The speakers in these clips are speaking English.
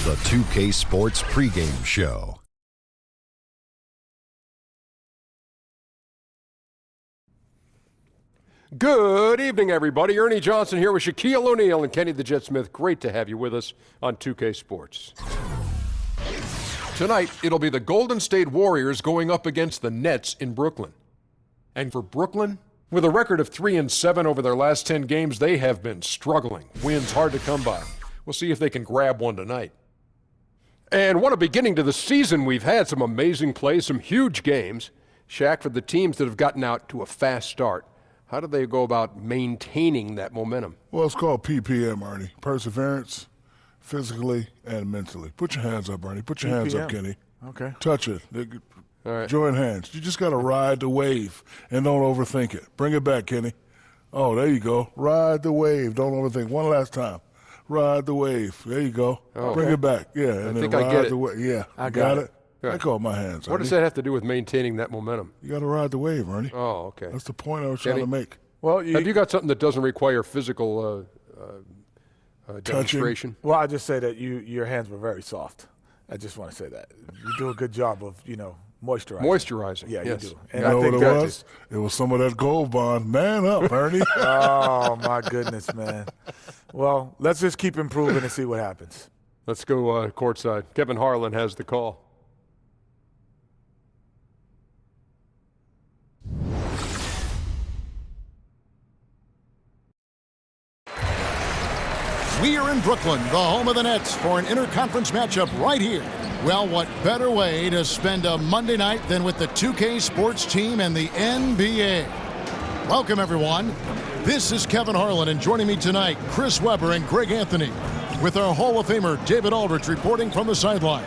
The 2K Sports Pregame Show. Good evening, everybody. Ernie Johnson here with Shaquille O'Neal and Kenny the Jet Smith. Great to have you with us on 2K Sports. Tonight, it'll be the Golden State Warriors going up against the Nets in Brooklyn. And for Brooklyn, with a record of 3-7 over their last 10 games, they have been struggling. Wins hard to come by. We'll see if they can grab one tonight. And what a beginning to the season we've had. Some amazing plays, some huge games. Shaq, for the teams that have gotten out to a fast start, how do they go about maintaining that momentum? Well, it's called PPM, Ernie. Perseverance, physically and mentally. Put your hands up, Ernie. Put your hands up, Kenny. Okay. Touch it. All right. Join hands. You just got to ride the wave and don't overthink it. Bring it back, Kenny. Oh, there you go. Ride the wave. Don't overthink. One last time. Ride the wave. There you go. Oh, Bring it back. Yeah. And I think then I get ride it. the wave. Yeah. I got it. I call my hands. What does that have to do with maintaining that momentum? You got to ride the wave, Ernie. Oh, okay. That's the point I was trying to make. Well, Have you got something that doesn't require physical demonstration? Well, I just say that your hands were very soft. I just want to say that. You do a good job of, moisturizing. Moisturizing. Yeah, yes. you do. And You know I think what that it was? It was some of that Gold Bond. Man up, Ernie. Oh, my goodness, man. Well, let's just keep improving and see what happens. Let's go courtside. Kevin Harlan has the call. We are in Brooklyn, the home of the Nets, for an interconference matchup right here. Well, what better way to spend a Monday night than with the 2K Sports team and the NBA? Welcome, everyone. This is Kevin Harlan, and joining me tonight, Chris Webber and Greg Anthony, with our Hall of Famer David Aldridge reporting from the sideline.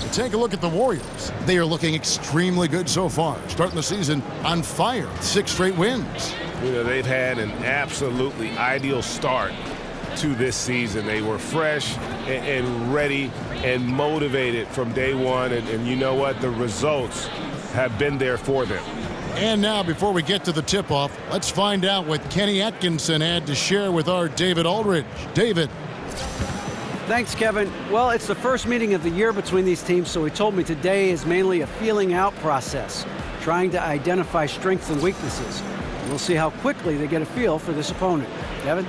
To take a look at the Warriors, they are looking extremely good so far, starting the season on fire, 6 straight wins. They've had an absolutely ideal start to this season. They were fresh and ready and motivated from day one, and you know what? The results have been there for them. And now, before we get to the tip-off, let's find out what Kenny Atkinson had to share with our David Aldridge. David. Thanks, Kevin. Well, it's the first meeting of the year between these teams, so he told me today is mainly a feeling out process, trying to identify strengths and weaknesses. We'll see how quickly they get a feel for this opponent. Kevin?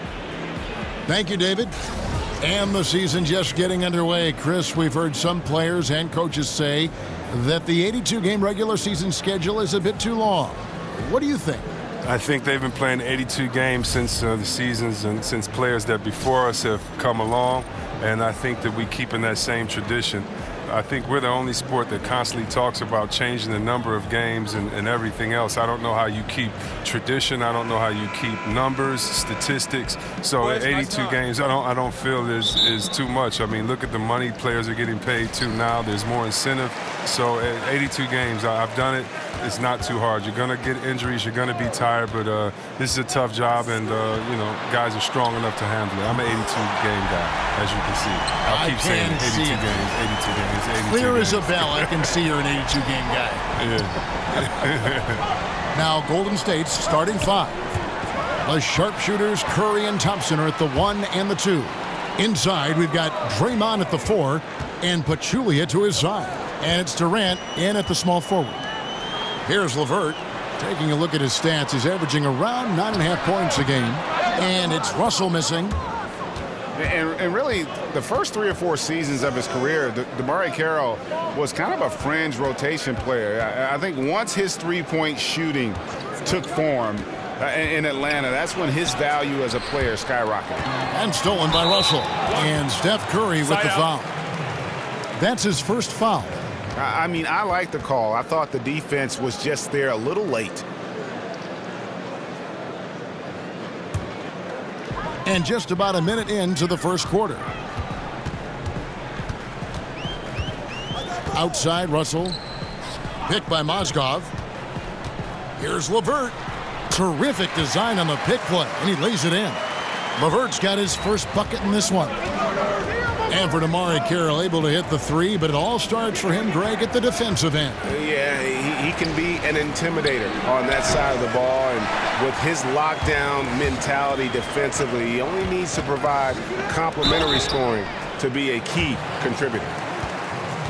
Thank you, David. And the season just getting underway. Chris, we've heard some players and coaches say that the 82-game regular season schedule is a bit too long. What do you think? I think they've been playing 82 games since the seasons and since players that before us have come along, and I think that we keep in that same tradition. I think we're the only sport that constantly talks about changing the number of games and everything else. I don't know how you keep tradition. I don't know how you keep numbers, statistics. So at 82 games, I don't feel is too much. I mean, look at the money players are getting paid too now. There's more incentive. So at 82 games, I've done it. It's not too hard. You're going to get injuries. You're going to be tired. But this is a tough job, and, guys are strong enough to handle it. I'm an 82-game guy, as you can see. I'll keep saying 82 games, 82 games. 82 Clear games. as a bell, I can see you're an 82-game guy. Yeah. Now, Golden State's starting 5. The sharpshooters Curry and Thompson are at the 1 and the 2. Inside, we've got Draymond at the 4 and Pachulia to his side. And it's Durant in at the small forward. Here's LeVert. Taking a look at his stats, he's averaging around 9.5 points a game. And it's Russell missing. And really, the first 3 or 4 seasons of his career, DeMar Carroll was kind of a fringe rotation player. I think once his three-point shooting took form in Atlanta, that's when his value as a player skyrocketed. And stolen by Russell. And Steph Curry with the foul. That's his first foul. I mean, I like the call. I thought the defense was just there a little late. And just about a minute into the first quarter. Outside, Russell. Picked by Mozgov. Here's LeVert. Terrific design on the pick play, and he lays it in. LeVert's got his first bucket in this one. And for DeMar Carroll, able to hit the 3, but it all starts for him, Greg, at the defensive end. Yeah, he can be an intimidator on that side of the ball, and with his lockdown mentality defensively, he only needs to provide complementary scoring to be a key contributor.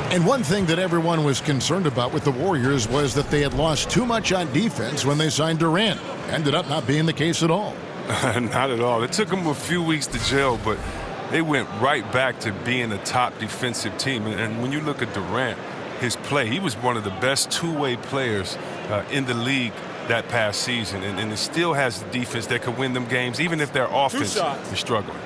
And one thing that everyone was concerned about with the Warriors was that they had lost too much on defense when they signed Durant. Ended up not being the case at all. Not at all. It took them a few weeks to gel, but they went right back to being a top defensive team. And when you look at Durant, his play, he was one of the best two-way players in the league that past season. And it still has the defense that could win them games, even if their offense is struggling.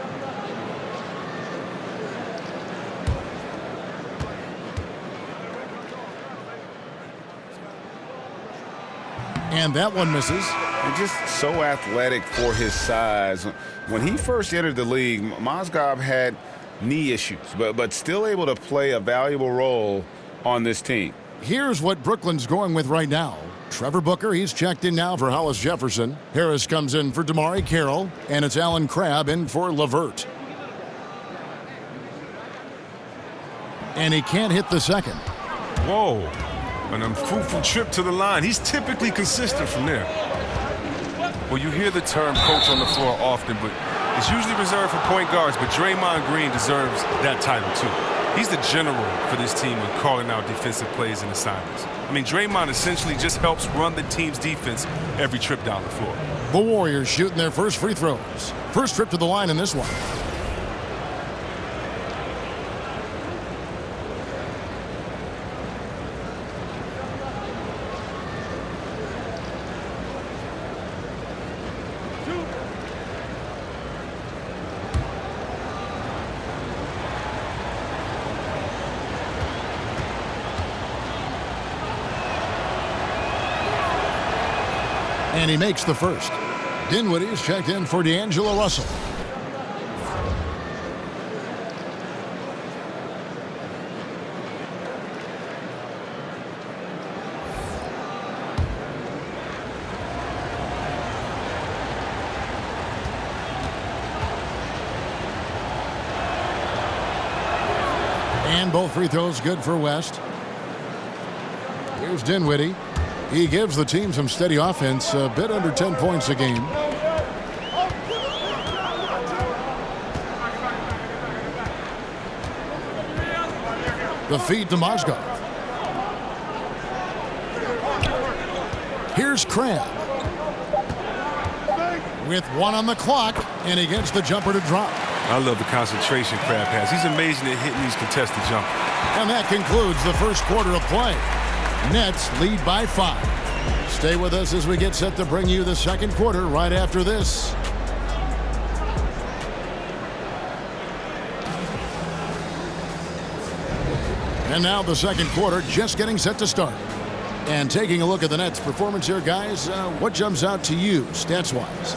And that one misses. And just so athletic for his size. When he first entered the league, Mozgov had knee issues, but still able to play a valuable role on this team. Here's what Brooklyn's going with right now. Trevor Booker, he's checked in now for Hollis Jefferson. Harris comes in for DeMar Carroll, and it's Alan Crabb in for LeVert. And he can't hit the second. Whoa. An unfruitful trip to the line. He's typically consistent from there. Well, you hear the term coach on the floor often, but it's usually reserved for point guards, but Draymond Green deserves that title too. He's the general for this team in calling out defensive plays and assignments. I mean, Draymond essentially just helps run the team's defense every trip down the floor. The Warriors shooting their first free throws. First trip to the line in this one. And he makes the first. Dinwiddie's checked in for D'Angelo Russell. And both free throws good for West. Here's Dinwiddie. He gives the team some steady offense, a bit under 10 points a game. The feed to Mozgov. Here's Crabb. With one on the clock, and he gets the jumper to drop. I love the concentration Crabb has. He's amazing at hitting these contested jumpers. And that concludes the first quarter of play. Nets lead by 5. Stay with us as we get set to bring you the second quarter right after this. And now the second quarter just getting set to start. And taking a look at the Nets' performance here, guys, what jumps out to you stats-wise?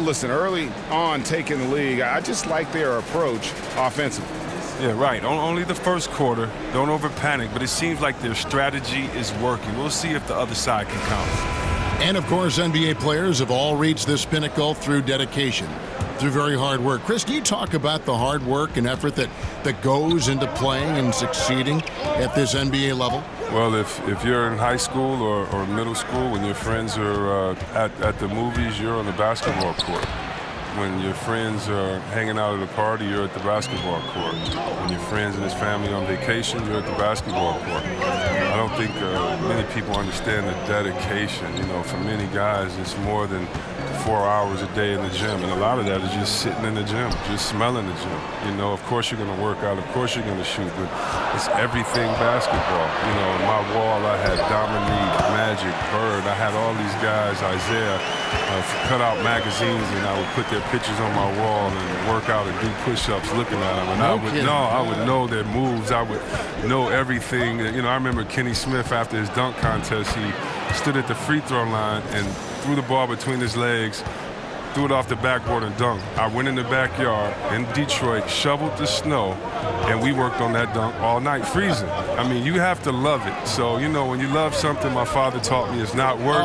Listen, early on taking the league, I just like their approach offensively. Yeah, right. Only the first quarter. Don't over-panic, but it seems like their strategy is working. We'll see if the other side can counter. And, of course, NBA players have all reached this pinnacle through dedication, through very hard work. Chris, can you talk about the hard work and effort that goes into playing and succeeding at this NBA level? Well, if you're in high school or middle school, when your friends are at the movies, you're on the basketball court. When your friends are hanging out at a party, you're at the basketball court. When your friends and his family on vacation, you're at the basketball court. I don't think many people understand the dedication. You know, for many guys, it's more than 4 hours a day in the gym. And a lot of that is just sitting in the gym, just smelling the gym. You know, of course you're going to work out, of course you're going to shoot, but it's everything basketball. You know, on my wall, I had Dominique, Magic, Bird. I had all these guys, Isaiah, cut out magazines, and I would put their pictures on my wall and work out and do push-ups looking at them. And I would know their moves. I would know everything. You know, I remember Kenny Smith after his dunk contest, he stood at the free throw line and threw the ball between his legs, threw it off the backboard and dunked. I went in the backyard in Detroit, shoveled the snow, and we worked on that dunk all night, freezing. I mean, you have to love it. So, you know, when you love something, my father taught me it's not work.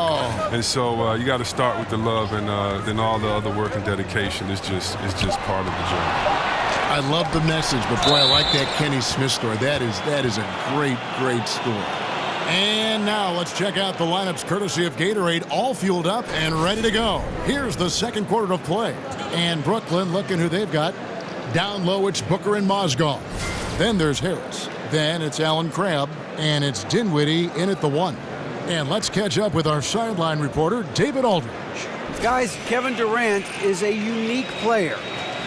And so you got to start with the love, and then all the other work and dedication is just part of the journey. I love the message, but boy, I like that Kenny Smith story. That is a great story. And now let's check out the lineups courtesy of Gatorade, all fueled up and ready to go. Here's the second quarter of play. And Brooklyn, looking who they've got. Down low, it's Booker and Mozgov. Then there's Harris. Then it's Allen Crabb. And it's Dinwiddie in at the 1. And let's catch up with our sideline reporter, David Aldridge. Guys, Kevin Durant is a unique player.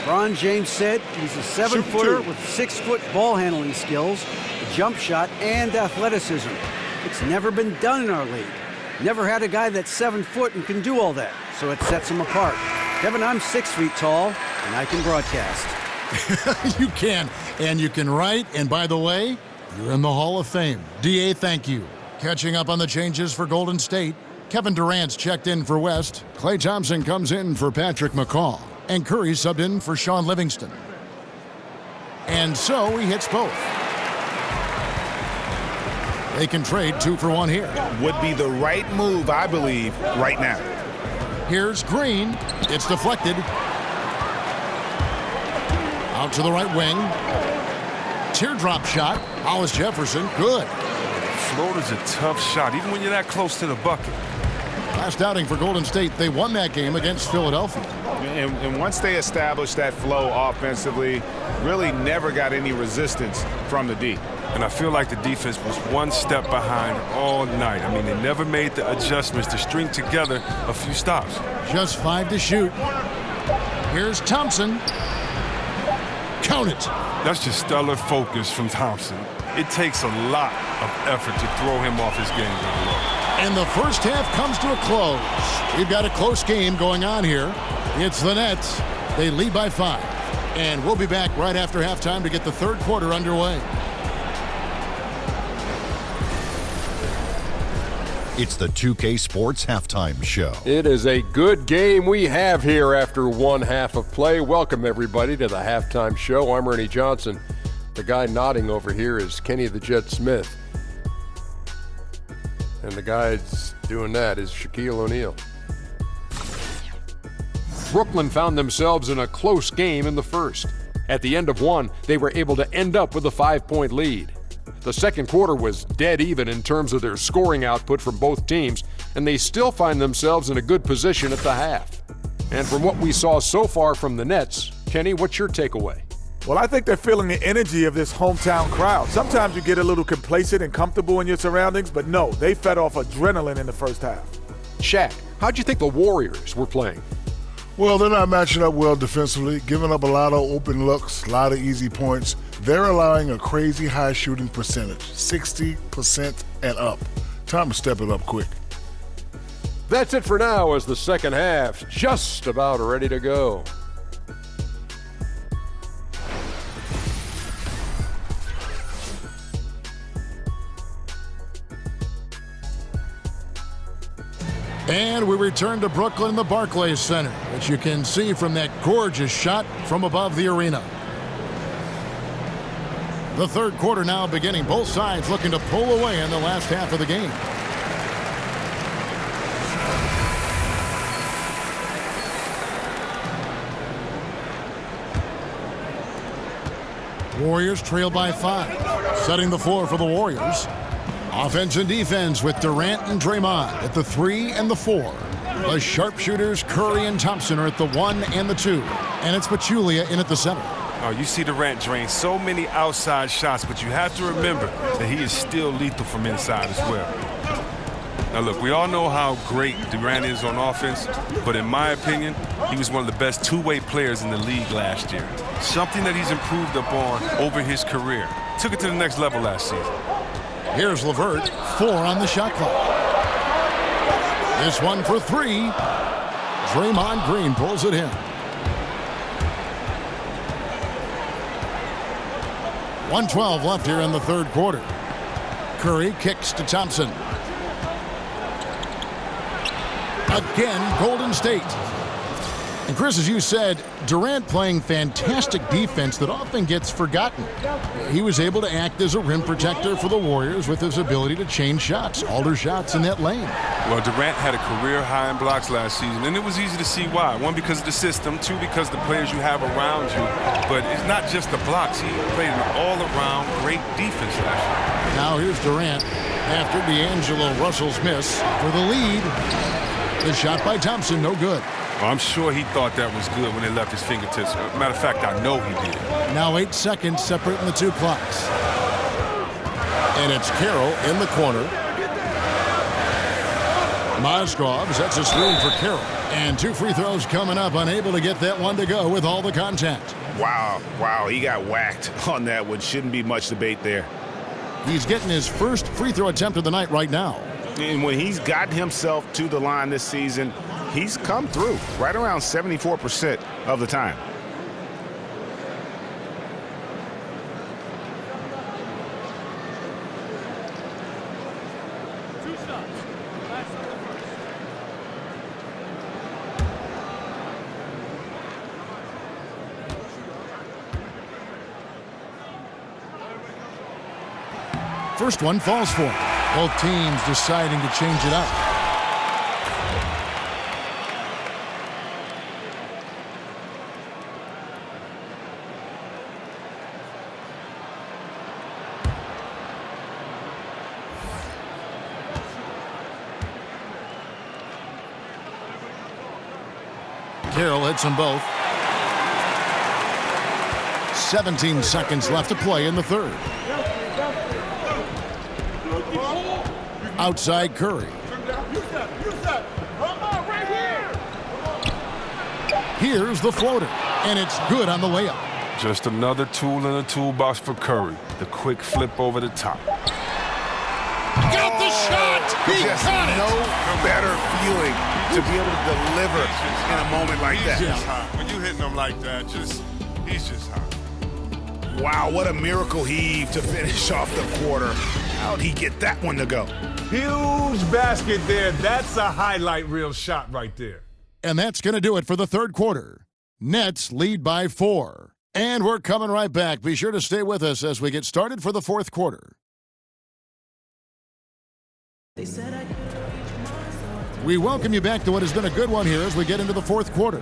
LeBron James said he's a 7-footer with 6-foot ball handling skills, a jump shot, and athleticism. It's never been done in our league. Never had a guy that's 7 foot and can do all that, so it sets him apart. Kevin, I'm 6 feet tall, and I can broadcast. You can, and you can write, and by the way, you're in the Hall of Fame. DA, thank you. Catching up on the changes for Golden State, Kevin Durant's checked in for West. Klay Thompson comes in for Patrick McCaw. And Curry subbed in for Sean Livingston. And so he hits both. They can trade 2 for 1 here. Would be the right move, I believe, right now. Here's Green. It's deflected. Out to the right wing. Teardrop shot. Hollis Jefferson. Good. Floater's a tough shot, even when you're that close to the bucket. Last outing for Golden State, they won that game against Philadelphia. And once they established that flow offensively, really never got any resistance from the D. And I feel like the defense was one step behind all night. I mean, they never made the adjustments to string together a few stops. Just 5 to shoot. Here's Thompson. Count it. That's just stellar focus from Thompson. It takes a lot of effort to throw him off his game down low. And the first half comes to a close. We've got a close game going on here. It's the Nets. They lead by 5. And we'll be back right after halftime to get the third quarter underway. It's the 2K Sports Halftime Show. It is a good game we have here after one half of play. Welcome, everybody, to the Halftime Show. I'm Ernie Johnson. The guy nodding over here is Kenny the Jet Smith. And the guy that's doing that is Shaquille O'Neal. Brooklyn found themselves in a close game in the first. At the end of one, they were able to end up with a 5-point lead. The second quarter was dead even in terms of their scoring output from both teams, and they still find themselves in a good position at the half. And from what we saw so far from the Nets, Kenny, what's your takeaway? Well, I think they're feeling the energy of this hometown crowd. Sometimes you get a little complacent and comfortable in your surroundings, but no, they fed off adrenaline in the first half. Shaq, how'd you think the Warriors were playing? Well, they're not matching up well defensively, giving up a lot of open looks, a lot of easy points. They're allowing a crazy high shooting percentage, 60% and up. Time to step it up quick. That's it for now as the second half's just about ready to go. And we return to Brooklyn, the Barclays Center, which you can see from that gorgeous shot from above the arena. The third quarter now beginning. Both sides looking to pull away in the last half of the game. Warriors trail by 5. Setting the floor for the Warriors. Offense and defense with Durant and Draymond at the 3 and the 4. The sharpshooters Curry and Thompson are at the 1 and the 2. And it's Pachulia in at the center. Oh, you see Durant drain so many outside shots, but you have to remember that he is still lethal from inside as well. Now, look, we all know how great Durant is on offense, but in my opinion, he was one of the best two-way players in the league last year. Something that he's improved upon over his career. Took it to the next level last season. Here's LeVert, 4 on the shot clock. This one for 3. Draymond Green pulls it in. .112 left here in the third quarter. Curry kicks to Thompson. Again, Golden State. And Chris, as you said, Durant playing fantastic defense that often gets forgotten. He was able to act as a rim protector for the Warriors with his ability to change shots, alter shots in that lane. Well, Durant had a career high in blocks last season, and it was easy to see why. 1, because of the system. 2, because of the players you have around you. But it's not just the blocks. He played an all-around great defense last year. Now here's Durant after D'Angelo Russell's miss for the lead. The shot by Thompson, no good. Well, I'm sure he thought that was good when they left his fingertips. Matter of fact, I know he did. Now 8 seconds separating the two clocks. And it's Carroll in the corner. Mozgov sets a screen for Carroll. And 2 free throws coming up, unable to get that one to go with all the contact. Wow, he got whacked on that one. Shouldn't be much debate there. He's getting his first free throw attempt of the night right now. And when he's gotten himself to the line this season, he's come through right around 74% of the time. First one falls for him. Both teams deciding to change it up. Carroll hits them both. 17 seconds left to play in the third. Outside Curry. Here's the floater, and it's good on the layup. Just another tool in the toolbox for Curry. The quick flip over the top. Got the shot! He Just got it! no better feeling to be able to deliver in a moment like that. He's just hot. When you hitting him like that, he's just hot. Wow, what a miracle heave to finish off the quarter. How'd he get that one to go? Huge basket there. That's a highlight reel shot right there. And that's going to do it for the third quarter. Nets lead by 4. And we're coming right back. Be sure to stay with us as we get started for the fourth quarter. We welcome you back to what has been a good one here as we get into the fourth quarter.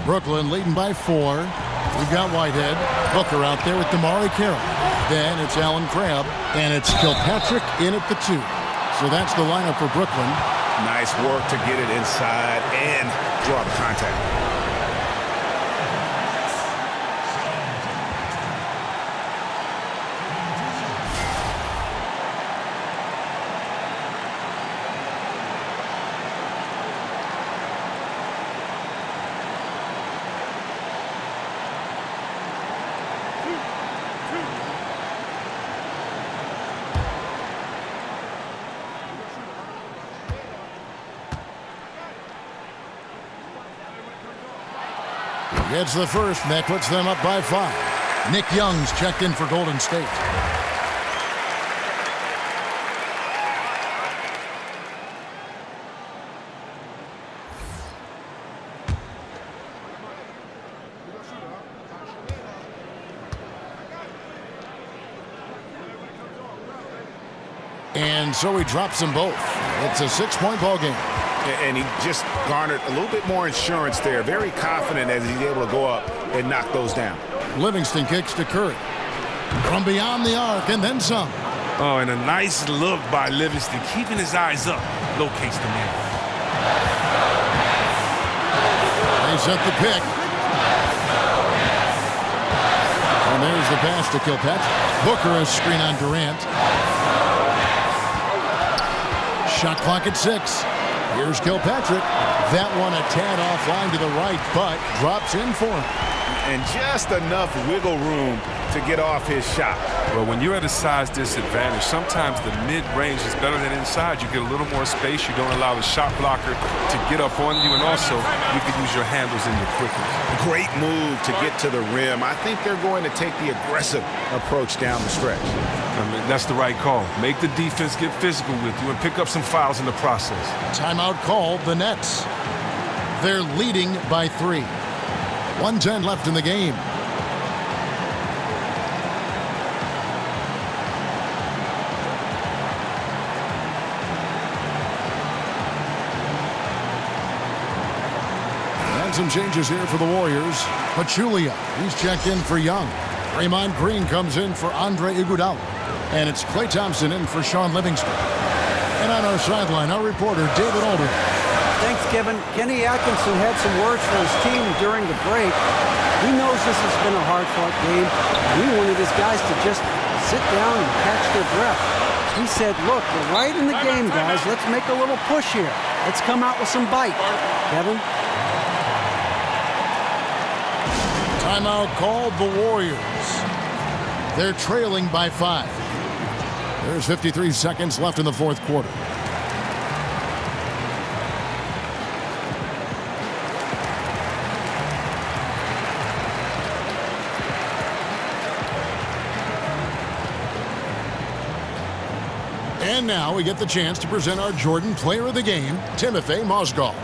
Brooklyn leading by 4. We've got Whitehead. Booker out there with DeMar Carroll. Then it's Allen Crabbe. And it's Kilpatrick in at the 2. So that's the lineup for Brooklyn. Nice work to get it inside and draw the contact. Gets the first, and that puts them up by 5. Nick Young's checked in for Golden State. And so he drops them both. It's a 6-point ball game. And he just garnered a little bit more insurance there. Very confident as he's able to go up and knock those down. Livingston kicks to Curry. From beyond the arc and then some. Oh, and a nice look by Livingston, keeping his eyes up. Locates the man. They set the pick. And there's the pass to Kilpatrick. Booker a screen on Durant. Shot clock at 6. Here's Kilpatrick. That one a tad offline to the right, but drops in for him. And just enough wiggle room to get off his shot. Well, when you're at a size disadvantage, sometimes the mid-range is better than inside. You get a little more space. You don't allow the shot blocker to get up on you, and also you can use your handles in your quickness. Great move to get to the rim. I think they're going to take the aggressive approach down the stretch. I mean, that's the right call. Make the defense get physical with you and pick up some fouls in the process. Timeout called, the Nets. They're leading by 3. 1:10 left in the game. And some changes here for the Warriors. Pachulia, he's checked in for Young. Draymond Green comes in for Andre Iguodala. And it's Klay Thompson in for Sean Livingston. And on our sideline, our reporter, David Aldridge. Thanks, Kevin. Kenny Atkinson had some words for his team during the break. He knows this has been a hard-fought game. He wanted his guys to just sit down and catch their breath. He said, look, we're right in the game, guys. Let's make a little push here. Let's come out with some bite. Kevin? Timeout called the Warriors. They're trailing by 5. There's 53 seconds left in the fourth quarter. And now we get the chance to present our Jordan Player of the Game, Timothy Mozgov.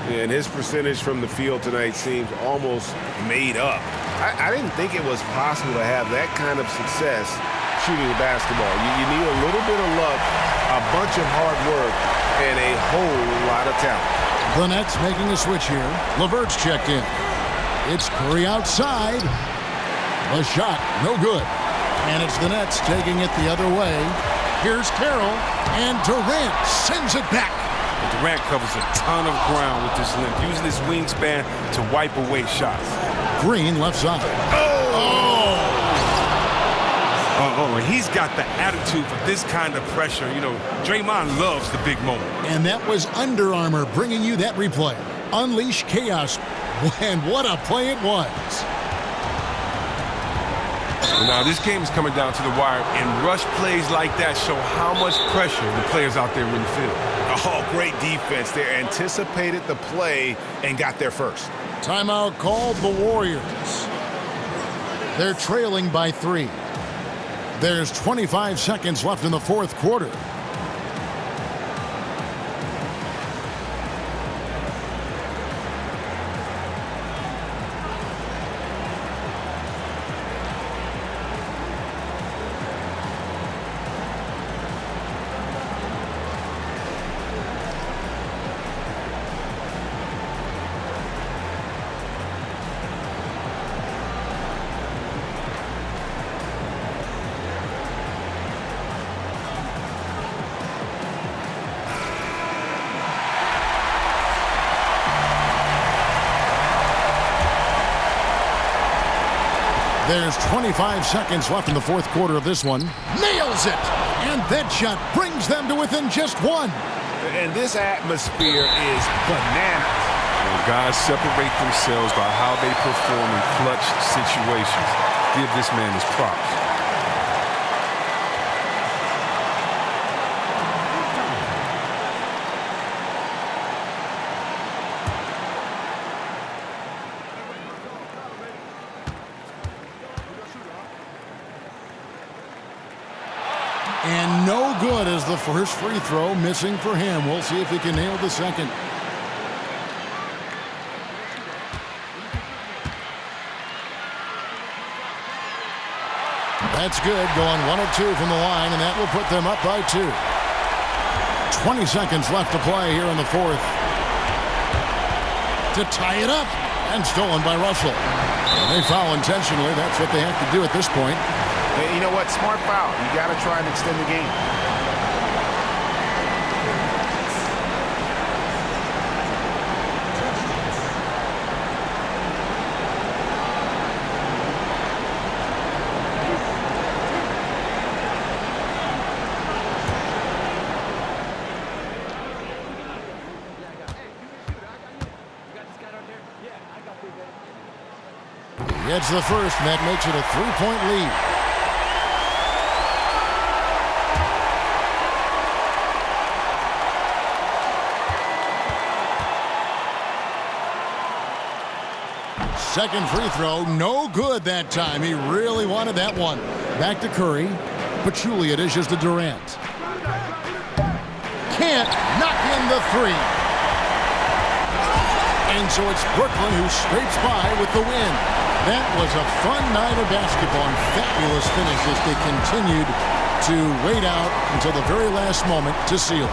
And his percentage from the field tonight seems almost made up. I didn't think it was possible to have that kind of success shooting the basketball. You need a little bit of luck, a bunch of hard work, and a whole lot of talent. The Nets making a switch here. LeVert's checked in. It's Curry outside. The shot, no good. And it's the Nets taking it the other way. Here's Carroll, and Durant sends it back. Durant covers a ton of ground with this length, using his wingspan to wipe away shots. Green left side. He's got the attitude for this kind of pressure. You know, Draymond loves the big moment. And that was Under Armour bringing you that replay. Unleash chaos. And what a play it was. Now, this game is coming down to the wire, and rush plays like that show how much pressure the players out there really feel. Oh, great defense. They anticipated the play and got there first. Timeout called the Warriors. They're trailing by 3. There's 25 seconds left in the fourth quarter. There's 25 seconds left in the fourth quarter of this one. Nails it! And that shot brings them to within just 1. And this atmosphere is bananas. Guys separate themselves by how they perform in clutch situations. Give this man his props. And no good as the first free throw missing for him. We'll see if he can nail the second. That's good, going 1 of 2 from the line, and that will put them up by 2. 20 seconds left to play here in the fourth. To tie it up, and stolen by Russell. They foul intentionally. That's what they have to do at this point. Hey, you know what? Smart foul. You got to try and extend the game. Gets the first, and that makes it a 3-point lead. Second free throw, no good that time. He really wanted that one. Back to Curry. Pachulia dishes to Durant. Can't knock in the 3. And so it's Brooklyn who scrapes by with the win. That was a fun night of basketball and fabulous finish as they continued to wait out until the very last moment to seal it.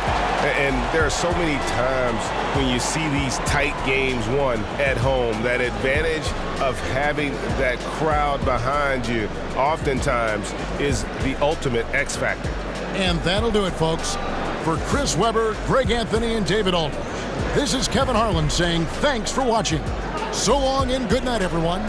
And there are so many times when you see these tight games won at home, that advantage of having that crowd behind you oftentimes is the ultimate X factor. And that'll do it, folks. For Chris Webber, Greg Anthony, and David Aldridge, this is Kevin Harlan saying thanks for watching. So long and good night, everyone.